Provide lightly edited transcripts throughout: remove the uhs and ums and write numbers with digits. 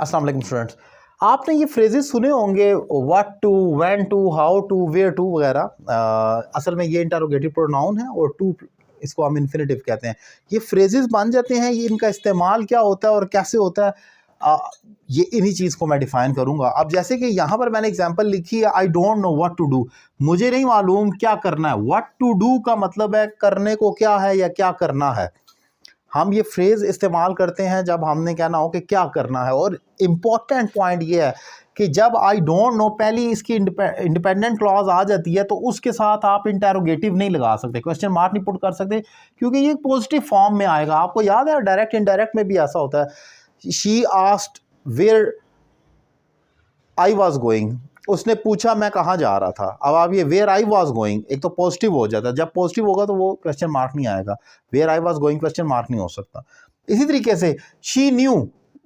अस्सलाम वालेकुम स्टूडेंट्स, आपने ये फ्रेजेस सुने होंगे what to, when to, how to, where to वगैरह। असल में ये इंटरोगेटिव प्रोनाउन है और टू इसको हम इन्फिनेटिव कहते हैं। ये फ्रेजेस बन जाते हैं, ये इनका इस्तेमाल क्या होता है और कैसे होता है, ये इन्हीं चीज़ को मैं डिफ़ाइन करूँगा। अब जैसे कि यहाँ पर मैंने एग्जांपल लिखी है, I don't know what to do, मुझे नहीं मालूम क्या करना है। व्हाट टू डू का मतलब है करने को क्या है या क्या करना है। हम ये फ्रेज़ इस्तेमाल करते हैं जब हमने कहना हो कि क्या करना है। और इम्पॉर्टेंट पॉइंट ये है कि जब आई डोंट नो पहली इसकी इंडिपेंडेंट क्लॉज आ जाती है तो उसके साथ आप इंटेरोगेटिव नहीं लगा सकते, क्वेश्चन मार्क नहीं पुट कर सकते, क्योंकि ये पॉजिटिव फॉर्म में आएगा। आपको याद है डायरेक्ट इनडायरेक्ट में भी ऐसा होता है। She asked where I was going, उसने पूछा मैं कहाँ जा रहा था। अब आप ये वेयर आई वॉज गोइंग, एक तो पॉजिटिव हो जाता है, जब पॉजिटिव होगा तो वो क्वेश्चन मार्क नहीं आएगा। Where I was going question mark नहीं हो सकता। इसी तरीके से she knew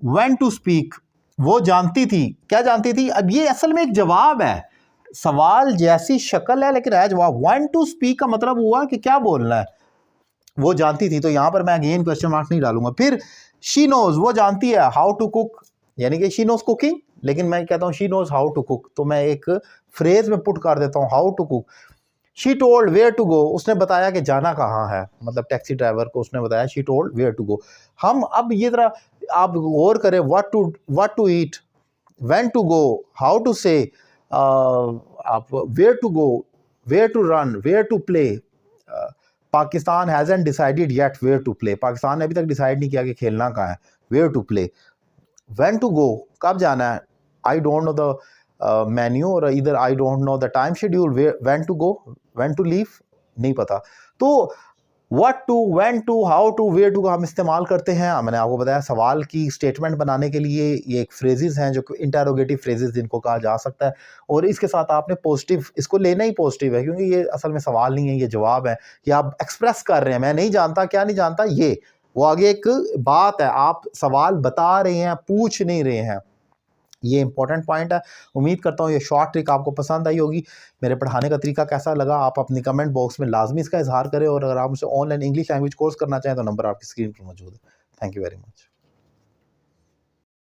when to speak, वो जानती थी, क्या जानती थी। अब ये असल में एक जवाब है, सवाल जैसी शक्ल है लेकिन है जवाब। व्हेन टू स्पीक का मतलब हुआ कि क्या बोलना है, वो जानती थी, तो यहां पर मैं अगेन क्वेश्चन मार्क नहीं डालूंगा। फिर शी नोज, वो जानती है हाउ टू कुक, यानी कि शी नोज कुकिंग, लेकिन मैं कहता हूँ she knows how to cook, तो मैं एक फ्रेज में पुट कर देता हूँ how to cook. She told where to go, उसने बताया कि जाना कहाँ है, मतलब टैक्सी ड्राइवर को उसने बताया she told where to go. हम अब ये तरह आप गौर करें, what to eat, when to go, how to say, आप where to go, where to run, where to play. Pakistan hasn't decided yet where to play, Pakistan ने अभी तक डिसाइड नहीं किया कि खेलना कहाँ है। Where to play. When to go, कब जाना है। I don't know the menu, और इधर I don't know the time schedule. When to go, when to leave, नहीं पता। तो what to, when to, how to, where to का हम इस्तेमाल करते हैं। मैंने आपको बताया सवाल की स्टेटमेंट बनाने के लिए ये एक फ्रेजेस हैं जो इंटरोगेटिव फ्रेजेस जिनको कहा जा सकता है। और इसके साथ आपने पॉजिटिव, इसको लेना ही पॉजिटिव है, क्योंकि ये असल में सवाल नहीं है, ये जवाब है। ये आप एक्सप्रेस कर रहे हैं, मैं नहीं जानता, क्या नहीं जानता, ये वो आगे एक बात है, आप सवाल बता रहे हैं, पूछ नहीं रहे हैं। ये इंपॉर्टेंट पॉइंट है। उम्मीद करता हूँ ये शॉर्ट ट्रिक आपको पसंद आई होगी। मेरे पढ़ाने का तरीका कैसा लगा आप अपनी कमेंट बॉक्स में लाजमी इसका इजहार करें। और अगर आप मुझसे ऑनलाइन इंग्लिश लैंग्वेज कोर्स करना चाहें तो नंबर आपकी स्क्रीन पर मौजूद है। Thank you very much.